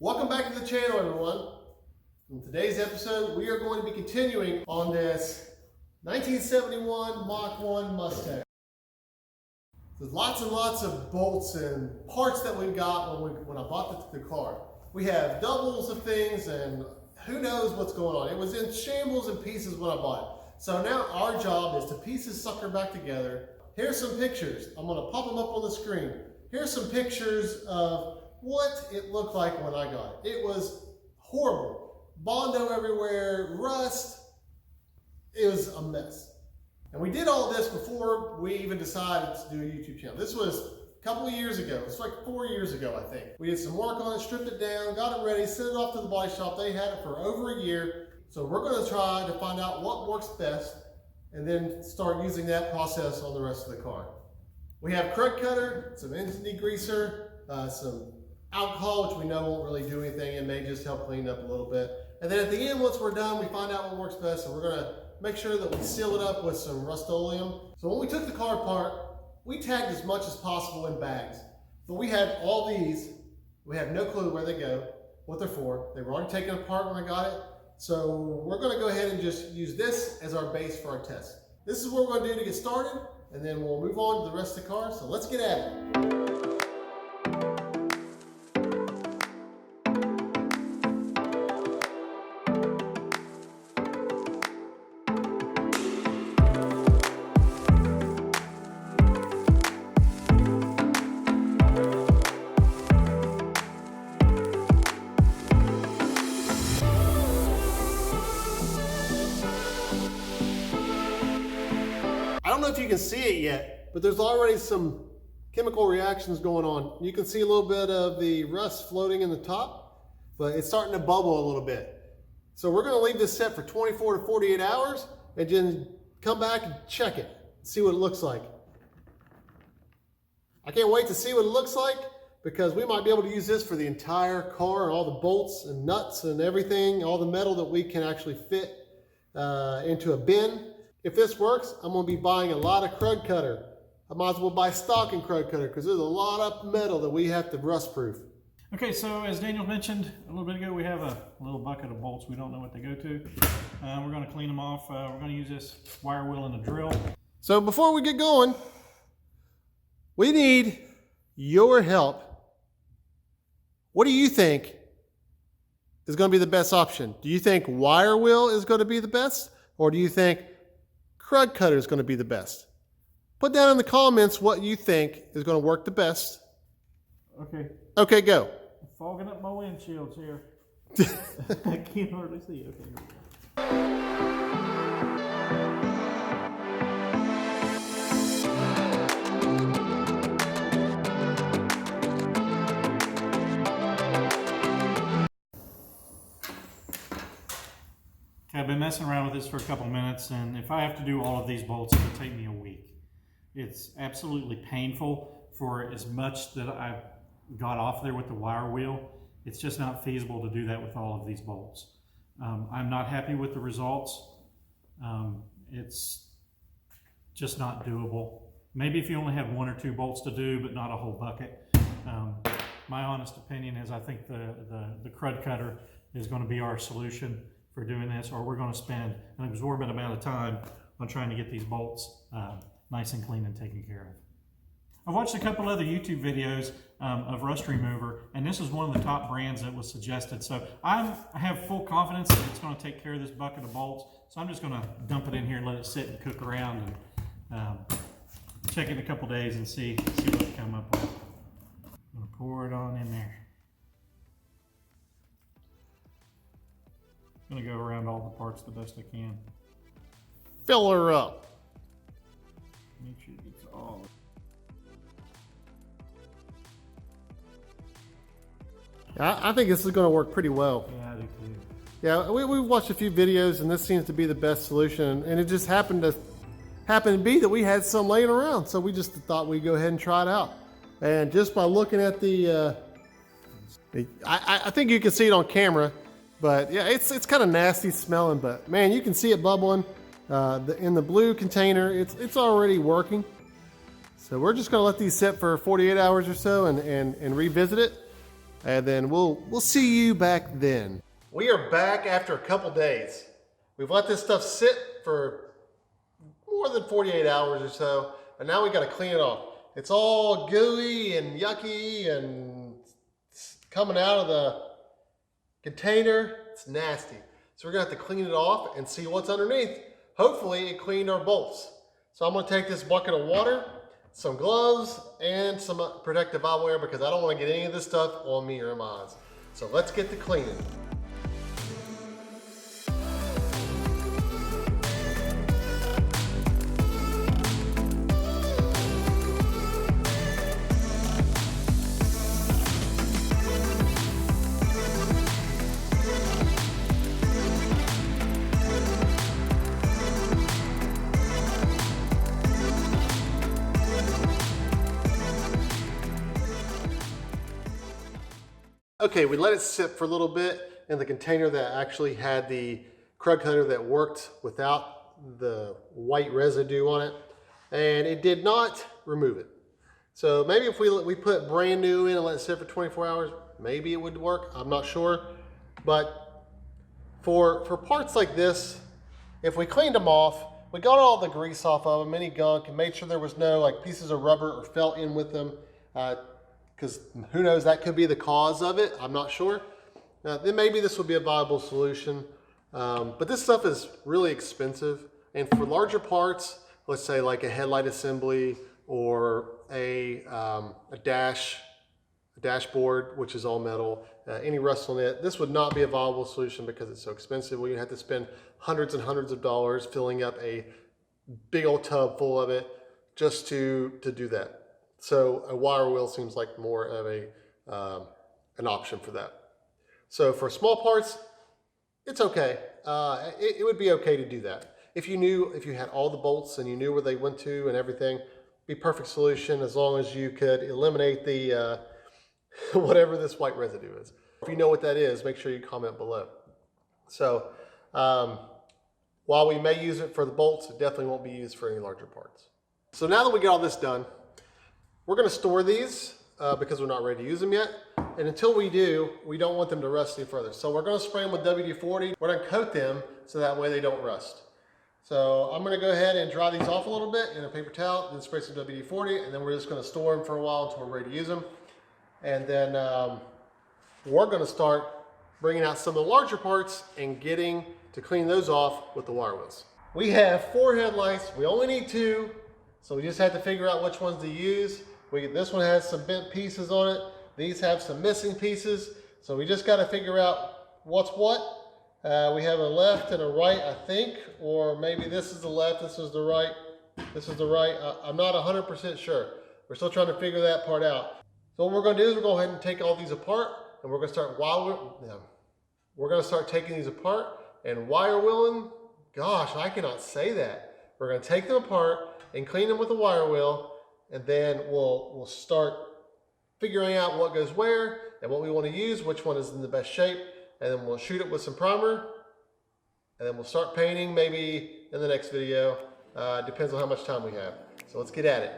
Welcome back to the channel, everyone. In today's episode, we are going to be continuing on this 1971 Mach 1 Mustang. There's lots and lots of bolts and parts that we've got when I bought the car. We have doubles of things and who knows what's going on. It was in shambles and pieces when I bought it. So now our job is to piece this sucker back together. Here's some pictures. I'm going to pop them up on the screen. Here's some pictures of what it looked like when I got it. It was horrible. Bondo everywhere, rust. It was a mess. And we did all this before we even decided to do a YouTube channel. This was a couple of years ago. It's like 4 years ago, I think. We did some work on it, stripped it down, got it ready, sent it off to the body shop. They had it for over a year. So we're going to try to find out what works best and then start using that process on the rest of the car. We have Krud Kutter, some engine degreaser, some alcohol, which we know won't really do anything and may just help clean up a little bit. And then at the end, once we're done, we find out what works best, and we're going to make sure that we seal it up with some Rust-Oleum. So when we took the car apart, we tagged as much as possible in bags. But we had all these. We have no clue where they go, what they're for. They were already taken apart when I got it. So we're going to go ahead and just use this as our base for our test. This is what we're going to do to get started, and then we'll move on to the rest of the car. So let's get at it. I don't know if you can see it yet, but there's already some chemical reactions going on. You can see a little bit of the rust floating in the top, but it's starting to bubble a little bit. So we're going to leave this set for 24 to 48 hours and then come back and check it, see what it looks like. I can't wait to see what it looks like because we might be able to use this for the entire car and all the bolts and nuts and everything, all the metal that we can actually fit into a bin. If this works, I'm going to be buying a lot of Krud Kutter. I might as well buy stock in Krud Kutter because there's a lot of metal that we have to rust proof. Okay, so as Daniel mentioned a little bit ago, we have a little bucket of bolts. We don't know what they go to. We're going to clean them off. We're going to use this wire wheel and a drill. So before we get going, we need your help. What do you think is going to be the best option? Do you think wire wheel is going to be the best? Or do you think Krud Kutter is going to be the best? Put down in the comments what you think is going to work the best. Okay. Okay, go. I'm fogging up my windshields here. I can't hardly see. Okay, here we go. I've been messing around with this for a couple minutes, and if I have to do all of these bolts, it would take me a week. It's absolutely painful for as much that I've got off there with the wire wheel. It's just not feasible to do that with all of these bolts. I'm not happy with the results. It's just not doable. Maybe if you only have 1 or 2 bolts to do, but not a whole bucket. My honest opinion is I think the Krud Kutter is going to be our solution for doing this, or we're going to spend an exorbitant amount of time on trying to get these bolts nice and clean and taken care of. I've watched a couple other YouTube videos of rust remover, and this is one of the top brands that was suggested. So I have full confidence that it's going to take care of this bucket of bolts. So I'm just going to dump it in here and let it sit and cook around and check it in a couple days and see what we come up with. I'm going to pour it on in there. I'm going to go around all the parts the best I can. Fill her up. Make sure it gets all. I think this is going to work pretty well. Yeah, I do too. Yeah, we watched a few videos, and this seems to be the best solution. And it just happened to be that we had some laying around, so we just thought we'd go ahead and try it out. And just by looking at I think you can see it on camera. But yeah, it's kind of nasty smelling, but man, you can see it bubbling in the blue container. It's already working. So we're just going to let these sit for 48 hours or so and revisit it. and then we'll see you back then. We are back after a couple days. We've let this stuff sit for more than 48 hours or so, and now we got to clean it off. It's all gooey and yucky and coming out of the container. It's nasty. So we're gonna have to clean it off and see what's underneath. Hopefully it cleaned our bolts. So I'm gonna take this bucket of water, some gloves, and some protective eyewear because I don't wanna get any of this stuff on me or in my eyes. So let's get to cleaning. Okay, we let it sit for a little bit in the container that actually had the Krud Kutter that worked without the white residue on it, and it did not remove it. So maybe if we put brand new in and let it sit for 24 hours, maybe it would work. I'm not sure. But for parts like this, if we cleaned them off, we got all the grease off of them, any gunk, and made sure there was no like pieces of rubber or felt in with them. Because who knows, that could be the cause of it. I'm not sure. Then maybe this would be a viable solution. But this stuff is really expensive. And for larger parts, let's say like a headlight assembly or a dashboard, which is all metal, any rust on it, this would not be a viable solution because it's so expensive. We'd have to spend hundreds and hundreds of dollars filling up a big old tub full of it just to do that. So a wire wheel seems like more of an option for that. So for small parts, it's okay. It would be okay to do that. If you had all the bolts and you knew where they went to and everything, be perfect solution as long as you could eliminate the whatever this white residue is. If you know what that is, make sure you comment below. So while we may use it for the bolts, it definitely won't be used for any larger parts. So now that we got all this done, we're going to store these because we're not ready to use them yet. And until we do, we don't want them to rust any further. So we're going to spray them with WD-40. We're going to coat them so that way they don't rust. So I'm going to go ahead and dry these off a little bit in a paper towel, then spray some WD-40, and then we're just going to store them for a while until we're ready to use them. And then we're going to start bringing out some of the larger parts and getting to clean those off with the wire wheels. We have 4 headlights. We only need 2, so we just have to figure out which ones to use. This one has some bent pieces on it. These have some missing pieces. So we just got to figure out what's what. We have a left and a right, I think, or maybe this is the left, this is the right, this is the right. I'm not 100% sure. We're still trying to figure that part out. So what we're going to do is we're going to go ahead and take all these apart, and we're going to start taking these apart and wire wheeling. Gosh, I cannot say that. We're going to take them apart and clean them with a wire wheel. And then we'll start figuring out what goes where and what we want to use, which one is in the best shape, and then we'll shoot it with some primer, and then we'll start painting maybe in the next video. Depends on how much time we have. So let's get at it.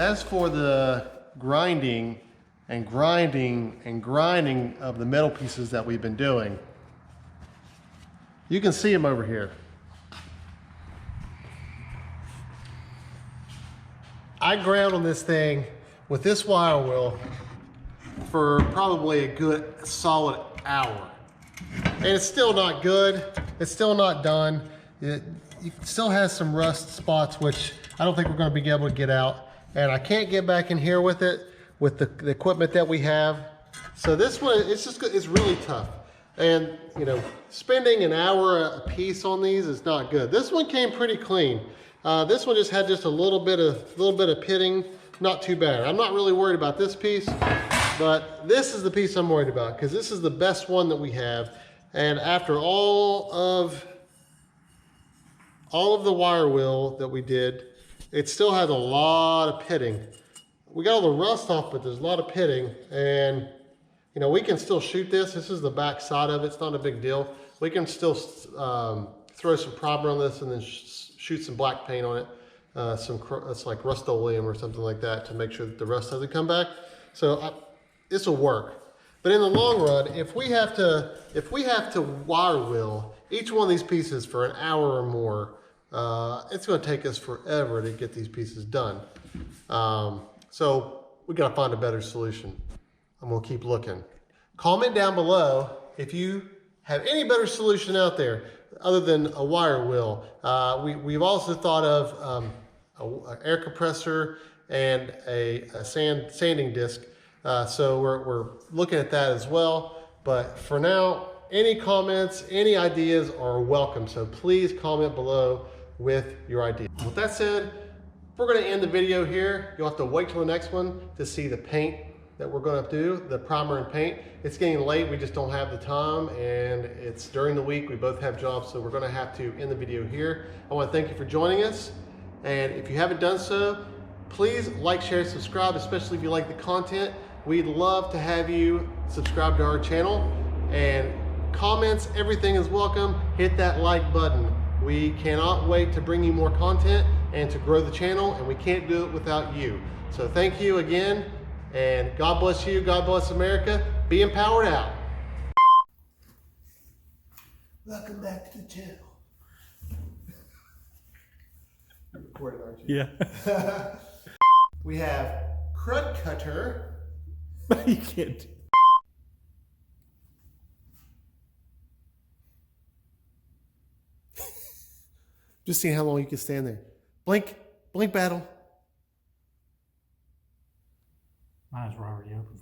as for the grinding and grinding and grinding of the metal pieces that we've been doing, you can see them over here. I ground on this thing with this wire wheel for probably a good solid hour. And it's still not good. It's still not done. It still has some rust spots, which I don't think we're going to be able to get out. And I can't get back in here with it, with the equipment that we have. So this one, it's really tough. And you know, spending an hour a piece on these is not good. This one came pretty clean. This one just had just a little bit of pitting, not too bad. I'm not really worried about this piece, but this is the piece I'm worried about because this is the best one that we have. And after all of the wire wheel that we did, it still has a lot of pitting. We got all the rust off, but there's a lot of pitting, and you know, we can still shoot this. This is the back side of it. It's not a big deal. We can still throw some primer on this and then shoot some black paint on it. It's like Rust-Oleum or something like that to make sure that the rust doesn't come back. So this will work. But in the long run, if we have to wire wheel each one of these pieces for an hour or more, it's going to take us forever to get these pieces done. So we got to find a better solution. I'm going to keep looking. Comment down below if you have any better solution out there other than a wire wheel. We've also thought of an air compressor and a sanding disc. So we're looking at that as well. But for now, any comments, any ideas are welcome. So please comment below with your ideas. With that said, we're going to end the video here. You'll have to wait till the next one to see the paint that we're going to do, the primer and paint. It's getting late. We just don't have the time, and it's during the week. We both have jobs, so we're going to have to end the video here. I want to thank you for joining us. And if you haven't done so, please like, share, subscribe, especially if you like the content. We'd love to have you subscribe to our channel, and comments, everything is welcome. Hit that like button. We cannot wait to bring you more content and to grow the channel, and we can't do it without you. So thank you again, and God bless you, God bless America. Be empowered out. Welcome back to the channel. You're recording, aren't you? Yeah. We have Krud Kutter. You can't. Just seeing how long you can stand there. Blink battle. Mine is already open.